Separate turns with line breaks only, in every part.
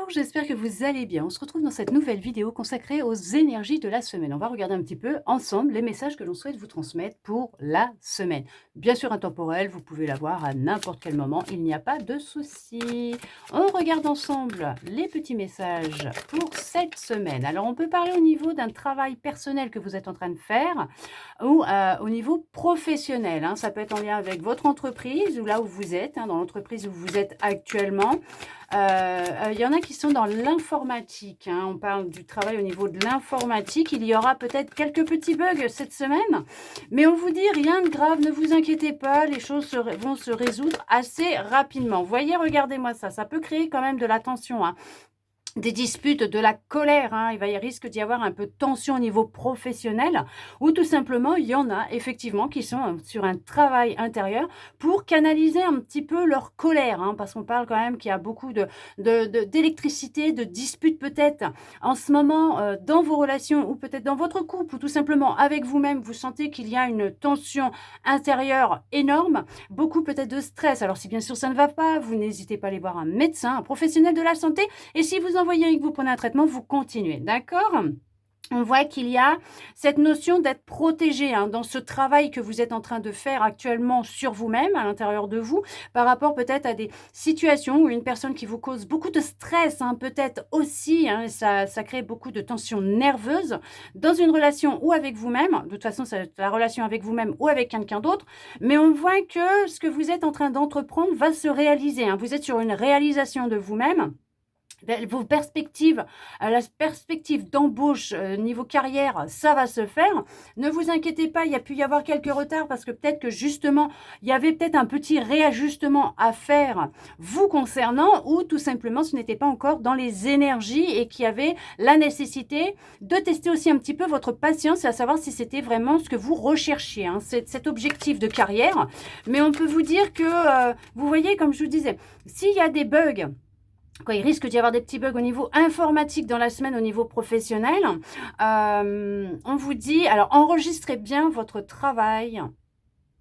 Bonjour, j'espère que vous allez bien. On se retrouve dans cette nouvelle vidéo consacrée aux énergies de la semaine. On va regarder un petit peu ensemble les messages que l'on souhaite vous transmettre pour la semaine. Bien sûr, intemporel, vous pouvez l'avoir à n'importe quel moment, il n'y a pas de souci. On regarde ensemble les petits messages pour cette semaine. Alors, on peut parler au niveau d'un travail personnel que vous êtes en train de faire ou au niveau professionnel, hein. Ça peut être en lien avec votre entreprise ou là où vous êtes, hein, dans l'entreprise où vous êtes actuellement. Il y en a qui sont dans l'informatique, hein. On parle du travail au niveau de l'informatique. Il y aura peut-être quelques petits bugs cette semaine, mais on vous dit rien de grave, ne vous inquiétez pas, les choses vont se résoudre assez rapidement. Voyez, regardez-moi ça, ça peut créer quand même de la tension, hein. Des disputes, de la colère, hein. Il risque d'y avoir un peu de tension au niveau professionnel ou tout simplement, il y en a effectivement qui sont sur un travail intérieur pour canaliser un petit peu leur colère, hein, parce qu'on parle quand même qu'il y a beaucoup d'électricité, de disputes peut-être en ce moment dans vos relations ou peut-être dans votre couple ou tout simplement avec vous-même, vous sentez qu'il y a une tension intérieure énorme, beaucoup peut-être de stress. Alors si bien sûr ça ne va pas, vous n'hésitez pas à aller voir un médecin, un professionnel de la santé et si vous en voyez un que vous prenez un traitement, vous continuez, d'accord? On voit qu'il y a cette notion d'être protégé, hein, dans ce travail que vous êtes en train de faire actuellement sur vous-même, à l'intérieur de vous, par rapport peut-être à des situations où une personne qui vous cause beaucoup de stress, hein, peut-être aussi, hein, ça crée beaucoup de tensions nerveuses dans une relation ou avec vous-même. De toute façon, c'est la relation avec vous-même ou avec quelqu'un d'autre. Mais on voit que ce que vous êtes en train d'entreprendre va se réaliser, hein. Vous êtes sur une réalisation de vous-même. Vos perspectives, la perspective d'embauche, niveau carrière, ça va se faire. Ne vous inquiétez pas, il y a pu y avoir quelques retards parce que peut-être que justement, il y avait peut-être un petit réajustement à faire vous concernant ou tout simplement ce n'était pas encore dans les énergies et qu'il y avait la nécessité de tester aussi un petit peu votre patience et à savoir si c'était vraiment ce que vous recherchiez, hein, cet objectif de carrière. Mais on peut vous dire que, vous voyez, comme je vous disais, s'il y a des bugs, quoi, il risque d'y avoir des petits bugs au niveau informatique dans la semaine, au niveau professionnel. On vous dit, alors enregistrez bien votre travail,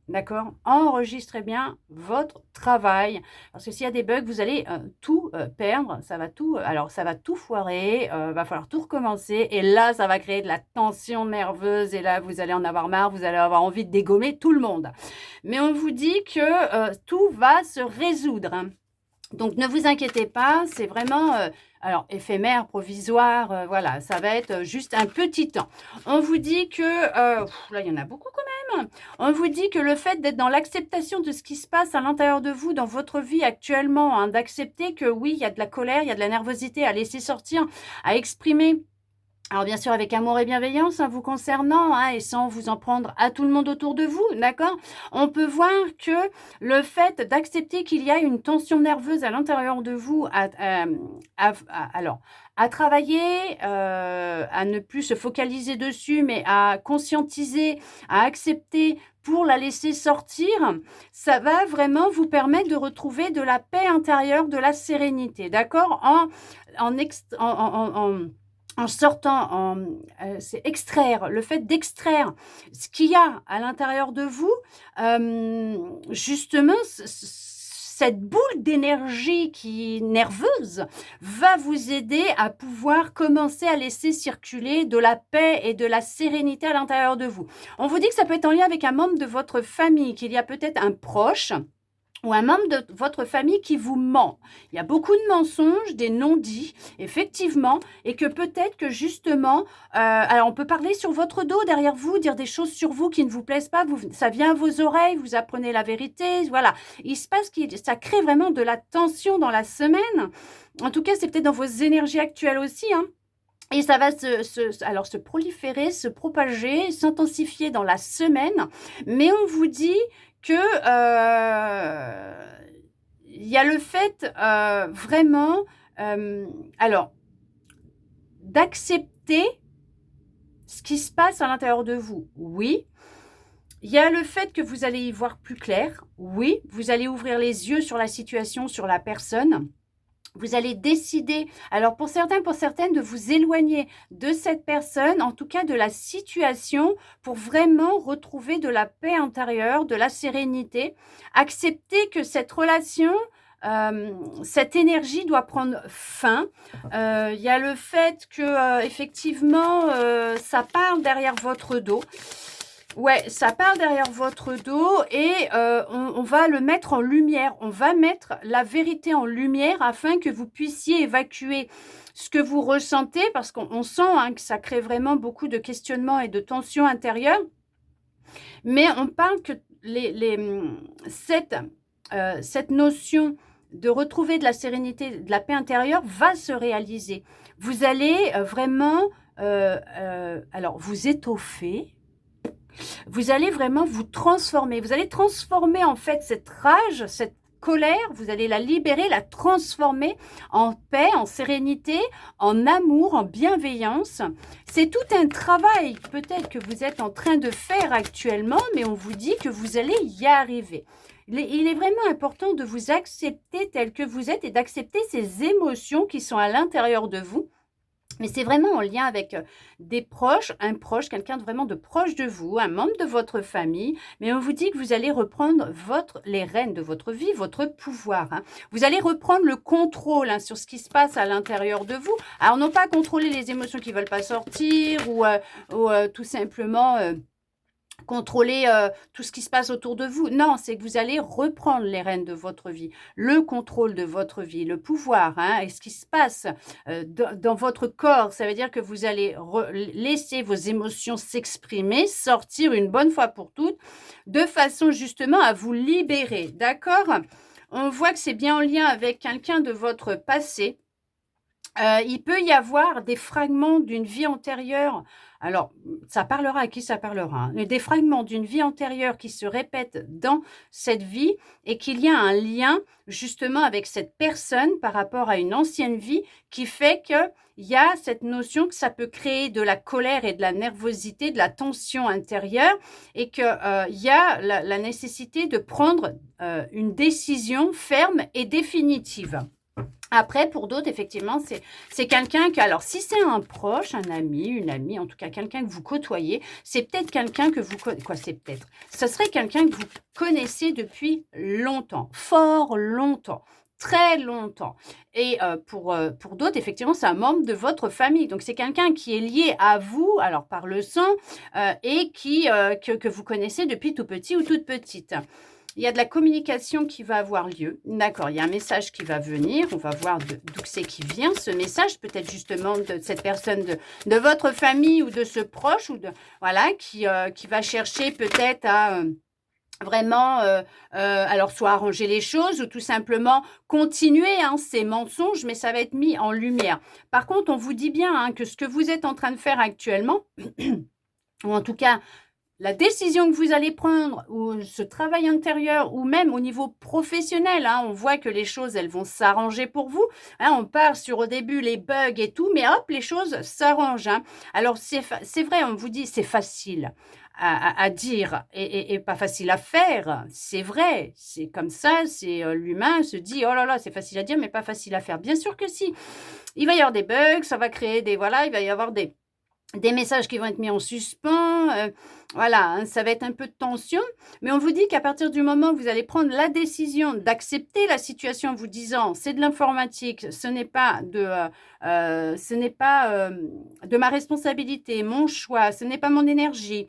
d'accord? Enregistrez bien votre travail, parce que s'il y a des bugs, vous allez tout perdre, ça va tout, alors ça va tout foirer, va falloir tout recommencer, et là, ça va créer de la tension nerveuse, et là, vous allez en avoir marre, vous allez avoir envie de dégommer tout le monde. Mais on vous dit que tout va se résoudre, hein. Donc ne vous inquiétez pas, c'est vraiment, alors éphémère, provisoire, voilà, ça va être juste un petit temps. On vous dit que, là il y en a beaucoup quand même. On vous dit que le fait d'être dans l'acceptation de ce qui se passe à l'intérieur de vous, dans votre vie actuellement, hein, d'accepter que oui, il y a de la colère, il y a de la nervosité à laisser sortir, à exprimer. Alors bien sûr avec amour et bienveillance, hein, vous concernant, hein, et sans vous en prendre à tout le monde autour de vous, d'accord? On peut voir que le fait d'accepter qu'il y a une tension nerveuse à l'intérieur de vous alors à travailler, à ne plus se focaliser dessus, mais à conscientiser, à accepter pour la laisser sortir, ça va vraiment vous permettre de retrouver de la paix intérieure, de la sérénité, d'accord? En sortant, c'est extraire, le fait d'extraire ce qu'il y a à l'intérieur de vous, justement, cette boule d'énergie qui est nerveuse va vous aider à pouvoir commencer à laisser circuler de la paix et de la sérénité à l'intérieur de vous. On vous dit que ça peut être en lien avec un membre de votre famille, qu'il y a peut-être un proche ou un membre de votre famille qui vous ment. Il y a beaucoup de mensonges, des non-dits, effectivement, et que peut-être que justement, alors on peut parler sur votre dos, derrière vous, dire des choses sur vous qui ne vous plaisent pas, ça vient à vos oreilles, vous apprenez la vérité, voilà. Il se passe que ça crée vraiment de la tension dans la semaine. En tout cas, c'est peut-être dans vos énergies actuelles aussi, hein. Et ça va alors se proliférer, se propager, s'intensifier dans la semaine. Mais on vous dit que il y a le fait vraiment, alors, d'accepter ce qui se passe à l'intérieur de vous. Oui. Il y a le fait que vous allez y voir plus clair. Oui. Vous allez ouvrir les yeux sur la situation, sur la personne. Vous allez décider, alors pour certains, pour certaines, de vous éloigner de cette personne, en tout cas de la situation, pour vraiment retrouver de la paix intérieure, de la sérénité. Accepter que cette relation cette énergie doit prendre fin. Il y a le fait que, effectivement, ça parle derrière votre dos. Ouais, ça part derrière votre dos et on va le mettre en lumière. On va mettre la vérité en lumière afin que vous puissiez évacuer ce que vous ressentez parce qu'on sent hein, que ça crée vraiment beaucoup de questionnements et de tensions intérieures. Mais on parle que cette notion de retrouver de la sérénité, de la paix intérieure va se réaliser. Vous allez vraiment alors vous étoffer. Vous allez vraiment vous transformer. Vous allez transformer en fait cette rage, cette colère, vous allez la libérer, la transformer en paix, en sérénité, en amour, en bienveillance. C'est tout un travail peut-être que vous êtes en train de faire actuellement, mais on vous dit que vous allez y arriver. Il est vraiment important de vous accepter tel que vous êtes et d'accepter ces émotions qui sont à l'intérieur de vous. Mais c'est vraiment en lien avec des proches, un proche, quelqu'un vraiment de proche de vous, un membre de votre famille. Mais on vous dit que vous allez reprendre les rênes de votre vie, votre pouvoir. Hein. Vous allez reprendre le contrôle hein, sur ce qui se passe à l'intérieur de vous. Alors non pas contrôler les émotions qui ne veulent pas sortir ou tout simplement... contrôler tout ce qui se passe autour de vous. Non, c'est que vous allez reprendre les rênes de votre vie, le contrôle de votre vie, le pouvoir, hein, et ce qui se passe dans votre corps. Ça veut dire que vous allez laisser vos émotions s'exprimer, sortir une bonne fois pour toutes, de façon justement à vous libérer. D'accord ? On voit que c'est bien en lien avec quelqu'un de votre passé. Il peut y avoir des fragments d'une vie antérieure. Alors, ça parlera à qui ça parlera. Hein, mais des fragments d'une vie antérieure qui se répètent dans cette vie et qu'il y a un lien justement avec cette personne par rapport à une ancienne vie qui fait qu'il y a cette notion que ça peut créer de la colère et de la nervosité, de la tension intérieure et qu'il y a la nécessité de prendre une décision ferme et définitive. Après, pour d'autres, effectivement, c'est quelqu'un que, alors si c'est un proche, un ami, une amie, en tout cas quelqu'un que vous côtoyez, c'est peut-être quelqu'un que vous connaissez, quoi c'est peut-être, ce serait quelqu'un que vous connaissez depuis longtemps, fort longtemps, très longtemps. Et pour d'autres, effectivement, c'est un membre de votre famille. Donc, c'est quelqu'un qui est lié à vous, alors par le sang, et que vous connaissez depuis tout petit ou toute petite. Il y a de la communication qui va avoir lieu. D'accord, il y a un message qui va venir. On va voir d'où c'est qui vient ce message. Peut-être justement de cette personne de votre famille ou de ce proche ou voilà, qui va chercher peut-être à... vraiment, alors soit arranger les choses ou tout simplement continuer hein, ces mensonges, mais ça va être mis en lumière. Par contre, on vous dit bien hein, que ce que vous êtes en train de faire actuellement, ou en tout cas la décision que vous allez prendre, ou ce travail intérieur, ou même au niveau professionnel, hein, on voit que les choses, elles vont s'arranger pour vous. Hein, on part sur au début les bugs et tout, mais hop, les choses s'arrangent. Hein. Alors, c'est vrai, on vous dit, c'est facile à dire et pas facile à faire. C'est vrai, c'est comme ça, c'est l'humain se dit, oh là là, c'est facile à dire, mais pas facile à faire. Bien sûr que si. Il va y avoir des bugs, ça va créer des... Voilà, il va y avoir des messages qui vont être mis en suspens, voilà, hein, ça va être un peu de tension, mais on vous dit qu'à partir du moment où vous allez prendre la décision d'accepter la situation en vous disant c'est de l'informatique, ce n'est pas de ma responsabilité, mon choix, ce n'est pas mon énergie,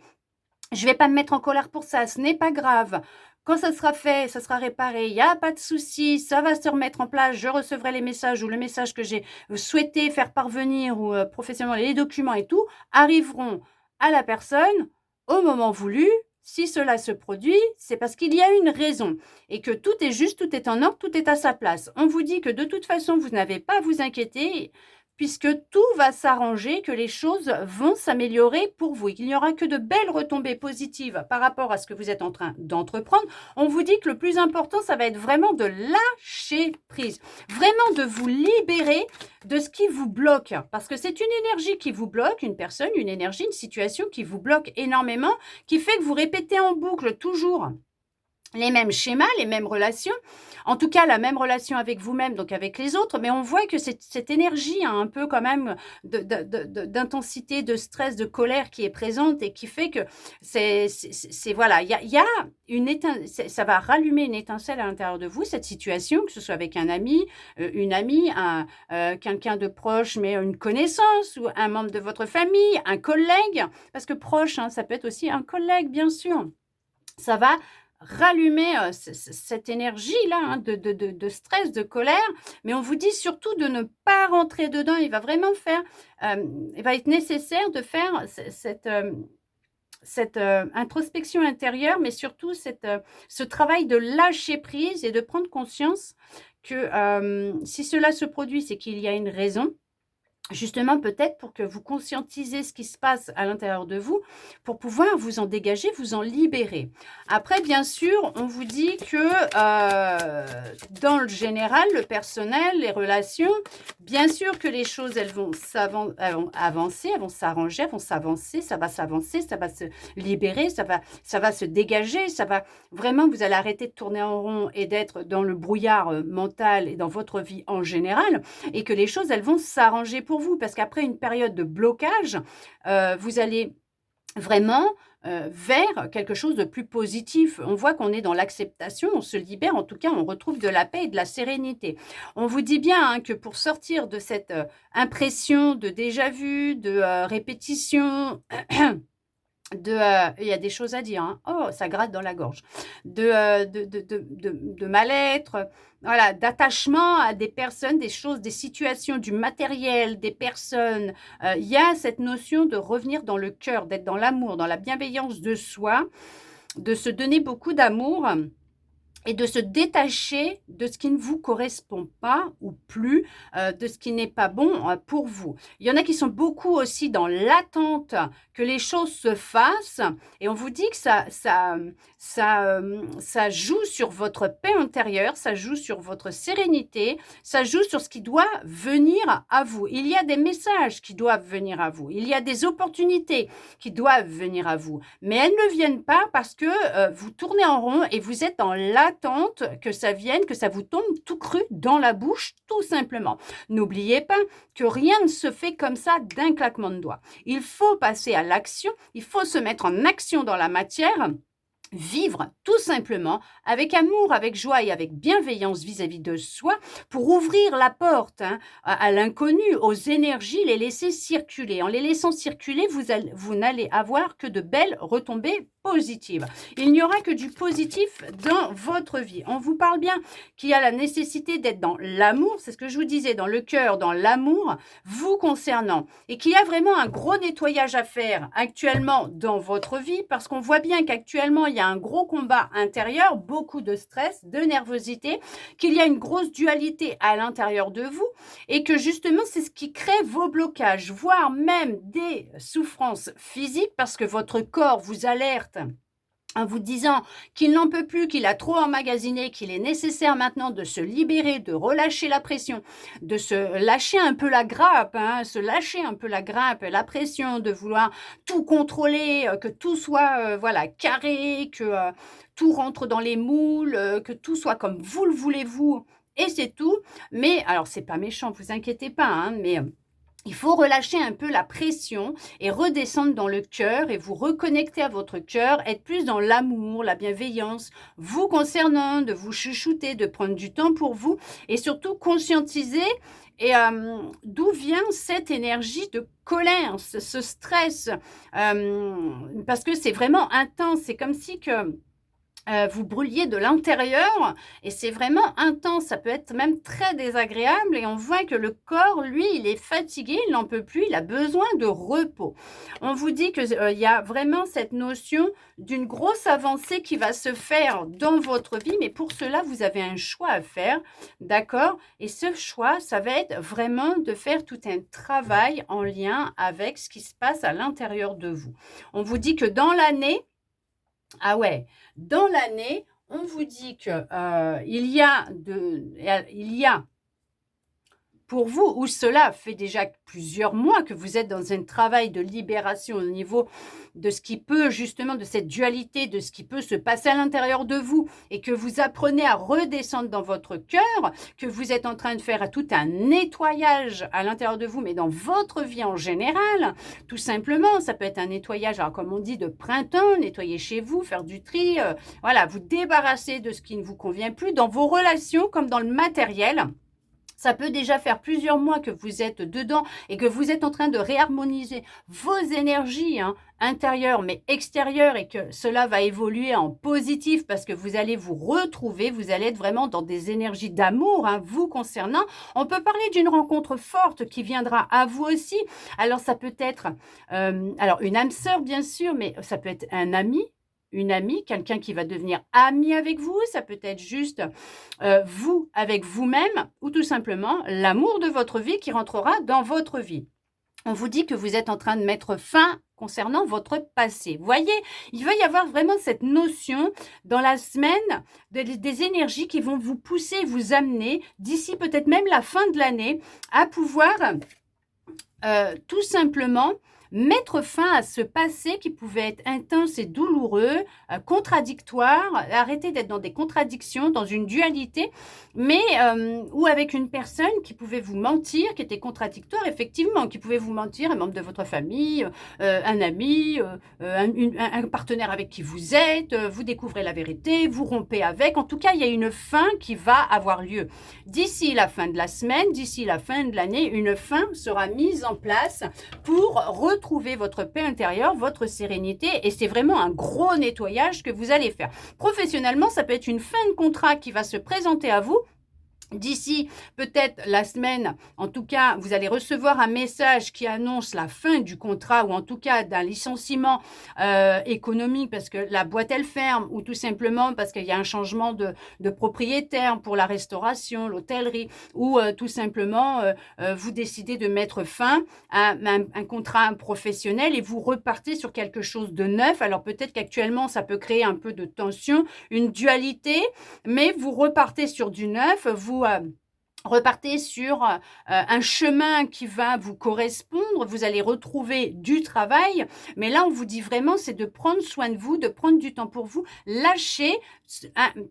je ne vais pas me mettre en colère pour ça, ce n'est pas grave. Quand ça sera fait, ça sera réparé, il n'y a pas de souci, ça va se remettre en place, je recevrai les messages ou le message que j'ai souhaité faire parvenir ou professionnellement, les documents et tout, arriveront à la personne au moment voulu. Si cela se produit, c'est parce qu'il y a une raison et que tout est juste, tout est en ordre, tout est à sa place. On vous dit que de toute façon, vous n'avez pas à vous inquiéter puisque tout va s'arranger, que les choses vont s'améliorer pour vous et qu'il n'y aura que de belles retombées positives par rapport à ce que vous êtes en train d'entreprendre. On vous dit que le plus important, ça va être vraiment de lâcher prise, vraiment de vous libérer de ce qui vous bloque, parce que c'est une énergie qui vous bloque, une personne, une énergie, une situation qui vous bloque énormément, qui fait que vous répétez en boucle toujours les mêmes schémas, les mêmes relations, en tout cas la même relation avec vous-même, donc avec les autres, mais on voit que cette énergie un peu quand même d'intensité, de stress, de colère qui est présente et qui fait que voilà, il y a une étincelle, ça va rallumer une étincelle à l'intérieur de vous, cette situation, que ce soit avec un ami, une amie, quelqu'un de proche, mais une connaissance ou un membre de votre famille, un collègue, parce que proche, hein, ça peut être aussi un collègue, bien sûr. Ça va rallumer cette énergie-là hein, de stress, de colère, mais on vous dit surtout de ne pas rentrer dedans. Il va vraiment faire, il va être nécessaire de faire cette introspection intérieure, mais surtout ce travail de lâcher prise et de prendre conscience que si cela se produit, c'est qu'il y a une raison. Justement, peut-être pour que vous conscientisez ce qui se passe à l'intérieur de vous, pour pouvoir vous en dégager, vous en libérer. Après, bien sûr, on vous dit que dans le général, le personnel, les relations, bien sûr que les choses, elles vont avancer, elles vont s'arranger, elles vont s'avancer, ça va se libérer, ça va se dégager, ça va vraiment, vous allez arrêter de tourner en rond et d'être dans le brouillard mental et dans votre vie en général, et que les choses, elles vont s'arranger pour vous, parce qu'après une période de blocage, vous allez vraiment vers quelque chose de plus positif. On voit qu'on est dans l'acceptation, on se libère, en tout cas, on retrouve de la paix et de la sérénité. On vous dit bien hein, que pour sortir de cette impression de déjà-vu, de répétition, il y a des choses à dire, hein. Oh, ça gratte dans la gorge, de mal-être, voilà, d'attachement à des personnes, des choses, des situations, du matériel, des personnes. Il y a cette notion de revenir dans le cœur, d'être dans l'amour, dans la bienveillance de soi, de se donner beaucoup d'amour et de se détacher de ce qui ne vous correspond pas ou plus, de ce qui n'est pas bon pour vous. Il y en a qui sont beaucoup aussi dans l'attente que les choses se fassent, et on vous dit que ça joue sur votre paix intérieure, ça joue sur votre sérénité, ça joue sur ce qui doit venir à vous. Il y a des messages qui doivent venir à vous, il y a des opportunités qui doivent venir à vous, mais elles ne viennent pas parce que vous tournez en rond et vous êtes dans l'attente que ça vienne, que ça vous tombe tout cru dans la bouche, tout simplement. N'oubliez pas que rien ne se fait comme ça d'un claquement de doigts. Il faut passer à l'action, il faut se mettre en action dans la matière, vivre tout simplement avec amour, avec joie et avec bienveillance vis-à-vis de soi, pour ouvrir la porte hein, à l'inconnu, aux énergies, les laisser circuler. En les laissant circuler, vous n'allez avoir que de belles retombées positives. Il n'y aura que du positif dans votre vie. On vous parle bien qu'il y a la nécessité d'être dans l'amour, c'est ce que je vous disais, dans le cœur, dans l'amour, vous concernant, et qu'il y a vraiment un gros nettoyage à faire actuellement dans votre vie, parce qu'on voit bien qu'actuellement, il y a un gros combat intérieur, beaucoup de stress, de nervosité, qu'il y a une grosse dualité à l'intérieur de vous, et que justement, c'est ce qui crée vos blocages, voire même des souffrances physiques, parce que votre corps vous alerte en vous disant qu'il n'en peut plus, qu'il a trop emmagasiné, qu'il est nécessaire maintenant de se libérer, de relâcher la pression, de se lâcher un peu la grappe, hein, se lâcher un peu la grappe, la pression, de vouloir tout contrôler, que tout soit voilà, carré, que tout rentre dans les moules, que tout soit comme vous le voulez vous, et c'est tout. Mais alors, c'est pas méchant, vous inquiétez pas, hein, mais il faut relâcher un peu la pression et redescendre dans le cœur et vous reconnecter à votre cœur, être plus dans l'amour, la bienveillance, vous concernant, de vous chouchouter, de prendre du temps pour vous et surtout conscientiser et d'où vient cette énergie de colère, ce stress, parce que c'est vraiment intense, c'est comme si que vous brûliez de l'intérieur et c'est vraiment intense, ça peut être même très désagréable et on voit que le corps, lui, il est fatigué, il n'en peut plus, il a besoin de repos. On vous dit qu'il y a vraiment cette notion d'une grosse avancée qui va se faire dans votre vie, mais pour cela, vous avez un choix à faire, d'accord? Et ce choix, ça va être vraiment de faire tout un travail en lien avec ce qui se passe à l'intérieur de vous. On vous dit que dans l'année, ah ouais, dans l'année, on vous dit que il y a pour vous, ou cela fait déjà plusieurs mois que vous êtes dans un travail de libération au niveau de ce qui peut justement, de cette dualité, de ce qui peut se passer à l'intérieur de vous, et que vous apprenez à redescendre dans votre cœur, que vous êtes en train de faire tout un nettoyage à l'intérieur de vous, mais dans votre vie en général, tout simplement. Ça peut être un nettoyage, alors comme on dit, de printemps, nettoyer chez vous, faire du tri, voilà, vous débarrasser de ce qui ne vous convient plus dans vos relations comme dans le matériel. Ça peut déjà faire plusieurs mois que vous êtes dedans et que vous êtes en train de réharmoniser vos énergies intérieures mais extérieures, et que cela va évoluer en positif parce que vous allez vous retrouver, vous allez être vraiment dans des énergies d'amour, vous concernant. On peut parler d'une rencontre forte qui viendra à vous aussi. Alors ça peut être alors une âme sœur bien sûr, mais ça peut être un ami, une amie, quelqu'un qui va devenir ami avec vous, ça peut être juste vous avec vous-même, ou tout simplement l'amour de votre vie qui rentrera dans votre vie. On vous dit que vous êtes en train de mettre fin concernant votre passé. Vous voyez, il va y avoir vraiment cette notion dans la semaine des énergies qui vont vous pousser, vous amener, d'ici peut-être même la fin de l'année, à pouvoir tout simplement mettre fin à ce passé qui pouvait être intense et douloureux, contradictoire, arrêter d'être dans des contradictions, dans une dualité, mais ou avec une personne qui pouvait vous mentir, qui était contradictoire, effectivement, qui pouvait vous mentir, un membre de votre famille, un ami, un partenaire avec qui vous êtes, vous découvrez la vérité, vous rompez avec. En tout cas, il y a une fin qui va avoir lieu. D'ici la fin de la semaine, d'ici la fin de l'année, une fin sera mise en place pour retrouver votre paix intérieure, votre sérénité, et c'est vraiment un gros nettoyage que vous allez faire. Professionnellement, ça peut être une fin de contrat qui va se présenter à vous. D'ici peut-être la semaine, en tout cas, vous allez recevoir un message qui annonce la fin du contrat, ou en tout cas d'un licenciement économique parce que la boîte elle ferme, ou tout simplement parce qu'il y a un changement de propriétaire pour la restauration, l'hôtellerie, ou tout simplement vous décidez de mettre fin à un contrat professionnel et vous repartez sur quelque chose de neuf. Alors peut-être qu'actuellement ça peut créer un peu de tension, une dualité, mais vous repartez sur du neuf, vous repartez sur un chemin qui va vous correspondre, vous allez retrouver du travail, mais là on vous dit vraiment c'est de prendre soin de vous, de prendre du temps pour vous, lâcher,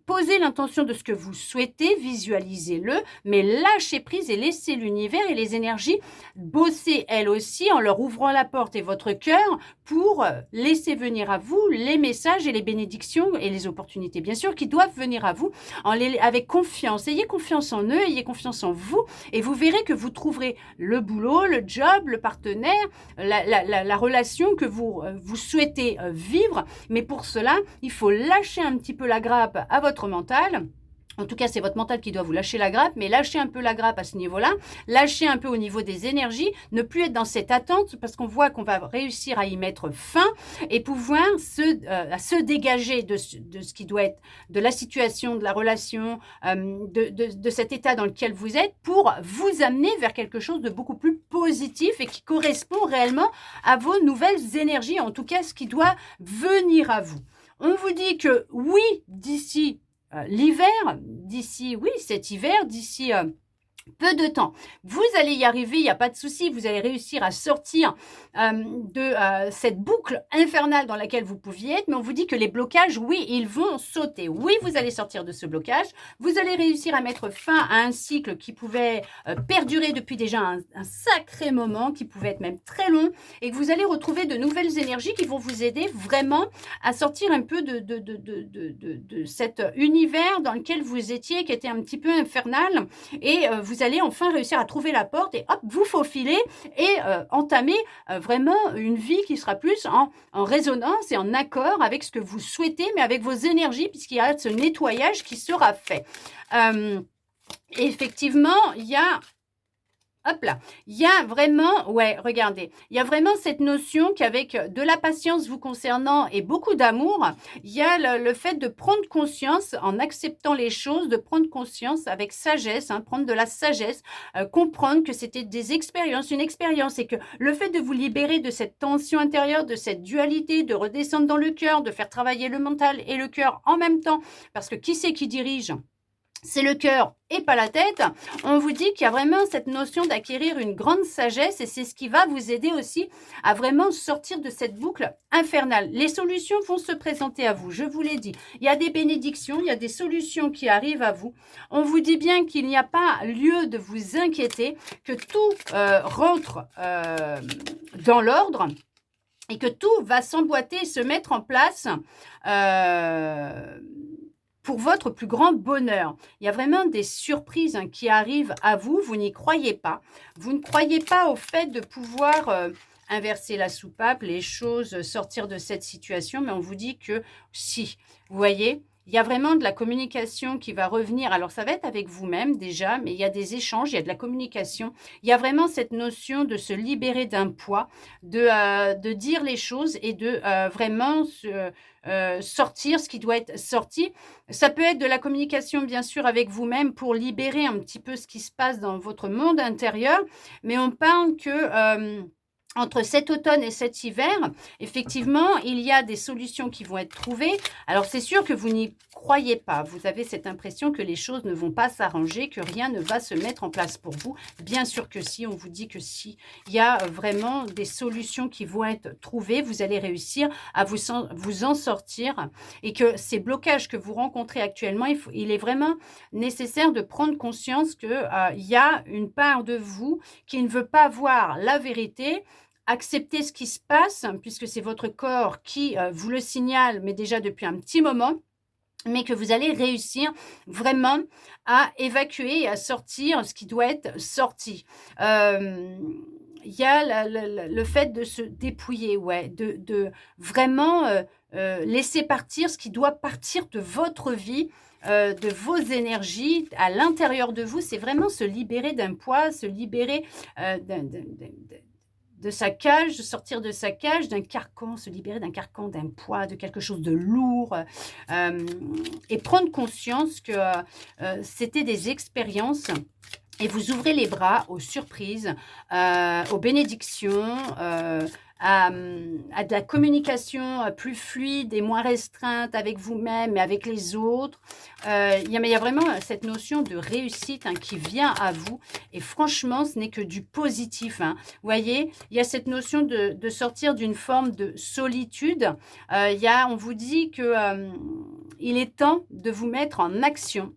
posez l'intention de ce que vous souhaitez, visualisez-le, mais lâchez prise et laissez l'univers et les énergies bosser elles aussi en leur ouvrant la porte et votre cœur pour laisser venir à vous les messages et les bénédictions et les opportunités bien sûr qui doivent venir à vous avec confiance. Ayez confiance en eux, ayez confiance en vous, et vous verrez que vous trouverez le boulot, le job, le partenaire, la relation que vous souhaitez vivre. Mais pour cela, il faut lâcher un petit peu la grappe à votre mental. En tout cas, c'est votre mental qui doit vous lâcher la grappe, mais lâchez un peu la grappe à ce niveau-là, lâchez un peu au niveau des énergies, ne plus être dans cette attente, parce qu'on voit qu'on va réussir à y mettre fin et pouvoir se dégager de ce qui doit être, de la situation, de la relation, de cet état dans lequel vous êtes, pour vous amener vers quelque chose de beaucoup plus positif et qui correspond réellement à vos nouvelles énergies, en tout cas ce qui doit venir à vous. On vous dit que oui, d'ici l'hiver, d'ici, oui, cet hiver, d'ici peu de temps, vous allez y arriver, il n'y a pas de souci, vous allez réussir à sortir de cette boucle infernale dans laquelle vous pouviez être, mais on vous dit que les blocages, oui, ils vont sauter. Oui, vous allez sortir de ce blocage, vous allez réussir à mettre fin à un cycle qui pouvait perdurer depuis déjà un sacré moment, qui pouvait être même très long, et que vous allez retrouver de nouvelles énergies qui vont vous aider vraiment à sortir un peu de cet univers dans lequel vous étiez, qui était un petit peu infernal, et vous allez enfin réussir à trouver la porte et hop, vous faufiler et entamer vraiment une vie qui sera plus en résonance et en accord avec ce que vous souhaitez, mais avec vos énergies, puisqu'il y a ce nettoyage qui sera fait. Effectivement, il y a... Hop là, il y a vraiment, ouais, regardez, il y a vraiment cette notion qu'avec de la patience vous concernant et beaucoup d'amour, il y a le fait de prendre conscience en acceptant les choses, de prendre conscience avec sagesse, prendre de la sagesse, comprendre que c'était des expériences, une expérience, et que le fait de vous libérer de cette tension intérieure, de cette dualité, de redescendre dans le cœur, de faire travailler le mental et le cœur en même temps, parce que qui c'est qui dirige ? c'est le cœur et pas la tête, on vous dit qu'il y a vraiment cette notion d'acquérir une grande sagesse et c'est ce qui va vous aider aussi à vraiment sortir de cette boucle infernale. Les solutions vont se présenter à vous, je vous l'ai dit. Il y a des bénédictions, il y a des solutions qui arrivent à vous. On vous dit bien qu'il n'y a pas lieu de vous inquiéter, que tout rentre dans l'ordre et que tout va s'emboîter et se mettre en place pour votre plus grand bonheur. Il y a vraiment des surprises qui arrivent à vous, vous n'y croyez pas. Vous ne croyez pas au fait de pouvoir inverser la soupape, les choses, sortir de cette situation, mais on vous dit que si. Vous voyez, il y a vraiment de la communication qui va revenir. Alors, ça va être avec vous-même déjà, mais il y a des échanges, il y a de la communication. Il y a vraiment cette notion de se libérer d'un poids, de dire les choses et de vraiment sortir ce qui doit être sorti. Ça peut être de la communication, bien sûr, avec vous-même pour libérer un petit peu ce qui se passe dans votre monde intérieur, mais on parle que entre cet automne et cet hiver, effectivement, il y a des solutions qui vont être trouvées. Alors, c'est sûr que vous n'y croyez pas. Vous avez cette impression que les choses ne vont pas s'arranger, que rien ne va se mettre en place pour vous. Bien sûr que si, on vous dit que si. Il y a vraiment des solutions qui vont être trouvées. Vous allez réussir à vous en sortir et que ces blocages que vous rencontrez actuellement, il est vraiment nécessaire de prendre conscience qu'il y a une part de vous qui ne veut pas voir la vérité. Acceptez ce qui se passe, puisque c'est votre corps qui vous le signale, mais déjà depuis un petit moment, mais que vous allez réussir vraiment à évacuer et à sortir ce qui doit être sorti. Il y a le fait de se dépouiller, ouais, de vraiment laisser partir ce qui doit partir de votre vie, de vos énergies à l'intérieur de vous. C'est vraiment se libérer d'un poids, se libérer de sa cage, de sortir de sa cage, d'un carcan, se libérer d'un carcan, d'un poids, de quelque chose de lourd, et prendre conscience que c'était des expériences. Et vous ouvrez les bras aux surprises, aux bénédictions, à de la communication plus fluide et moins restreinte avec vous-même et avec les autres. Il y a vraiment cette notion de réussite qui vient à vous. Et franchement, ce n'est que du positif. Vous voyez, il y a cette notion de sortir d'une forme de solitude. On vous dit qu'il est temps de vous mettre en action.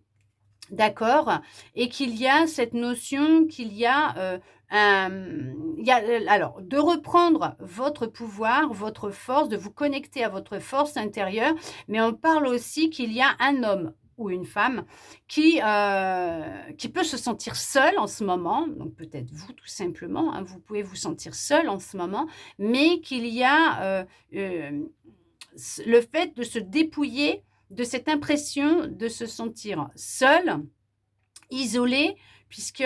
D'accord, et qu'il y a cette notion qu'il y a, alors de reprendre votre pouvoir, votre force, de vous connecter à votre force intérieure, mais on parle aussi qu'il y a un homme ou une femme qui peut se sentir seul en ce moment, donc peut-être vous tout simplement, vous pouvez vous sentir seul en ce moment, mais qu'il y a le fait de se dépouiller de cette impression de se sentir seul, isolé, puisque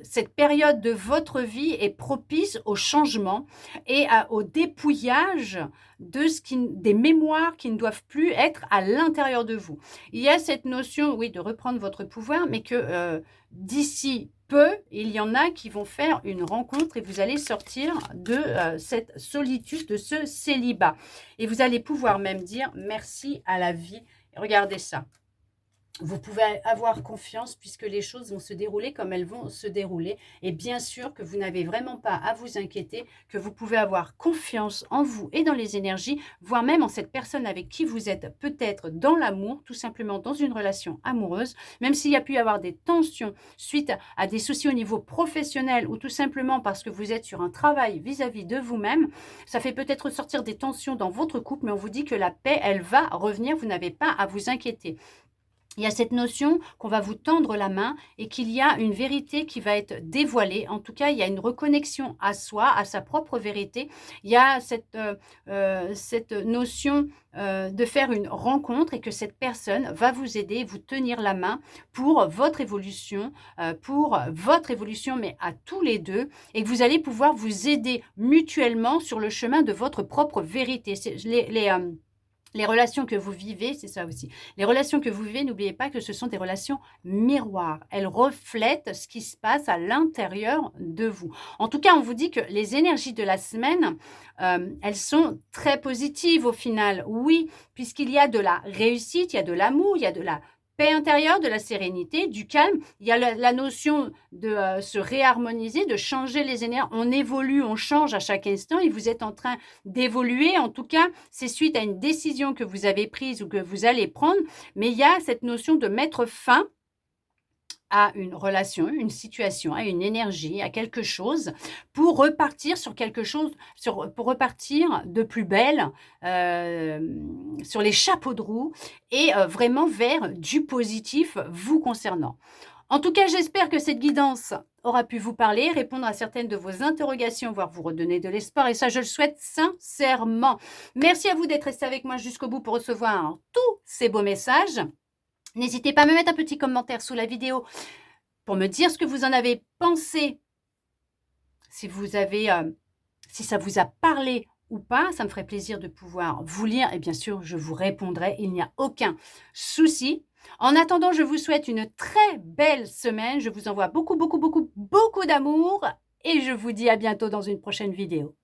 cette période de votre vie est propice au changement et au dépouillage des mémoires qui ne doivent plus être à l'intérieur de vous. Il y a cette notion, oui, de reprendre votre pouvoir, mais que d'ici peu, il y en a qui vont faire une rencontre et vous allez sortir de cette solitude, de ce célibat. Et vous allez pouvoir même dire merci à la vie. Regardez ça. Vous pouvez avoir confiance puisque les choses vont se dérouler comme elles vont se dérouler. Et bien sûr que vous n'avez vraiment pas à vous inquiéter, que vous pouvez avoir confiance en vous et dans les énergies, voire même en cette personne avec qui vous êtes peut-être dans l'amour, tout simplement dans une relation amoureuse, même s'il y a pu y avoir des tensions suite à des soucis au niveau professionnel ou tout simplement parce que vous êtes sur un travail vis-à-vis de vous-même. Ça fait peut-être sortir des tensions dans votre couple, mais on vous dit que la paix, elle va revenir, vous n'avez pas à vous inquiéter. Il y a cette notion qu'on va vous tendre la main et qu'il y a une vérité qui va être dévoilée. En tout cas, il y a une reconnexion à soi, à sa propre vérité. Il y a cette notion de faire une rencontre et que cette personne va vous aider, vous tenir la main pour votre évolution, mais à tous les deux, et que vous allez pouvoir vous aider mutuellement sur le chemin de votre propre vérité. Les relations que vous vivez, c'est ça aussi. Les relations que vous vivez, n'oubliez pas que ce sont des relations miroirs. Elles reflètent ce qui se passe à l'intérieur de vous. En tout cas, on vous dit que les énergies de la semaine, elles sont très positives au final. Oui, puisqu'il y a de la réussite, il y a de l'amour, il y a de la paix intérieure, de la sérénité, du calme. Il y a la notion de se réharmoniser, de changer les énergies. On évolue, on change à chaque instant et vous êtes en train d'évoluer. En tout cas, c'est suite à une décision que vous avez prise ou que vous allez prendre. Mais il y a cette notion de mettre fin à une relation, une situation, à une énergie, à quelque chose, pour repartir sur quelque chose, pour repartir de plus belle, sur les chapeaux de roue et vraiment vers du positif vous concernant. En tout cas, j'espère que cette guidance aura pu vous parler, répondre à certaines de vos interrogations, voire vous redonner de l'espoir. Et ça, je le souhaite sincèrement. Merci à vous d'être resté avec moi jusqu'au bout pour recevoir tous ces beaux messages. N'hésitez pas à me mettre un petit commentaire sous la vidéo pour me dire ce que vous en avez pensé. Si ça vous a parlé ou pas, ça me ferait plaisir de pouvoir vous lire et bien sûr, je vous répondrai. Il n'y a aucun souci. En attendant, je vous souhaite une très belle semaine. Je vous envoie beaucoup, beaucoup, beaucoup, beaucoup d'amour et je vous dis à bientôt dans une prochaine vidéo.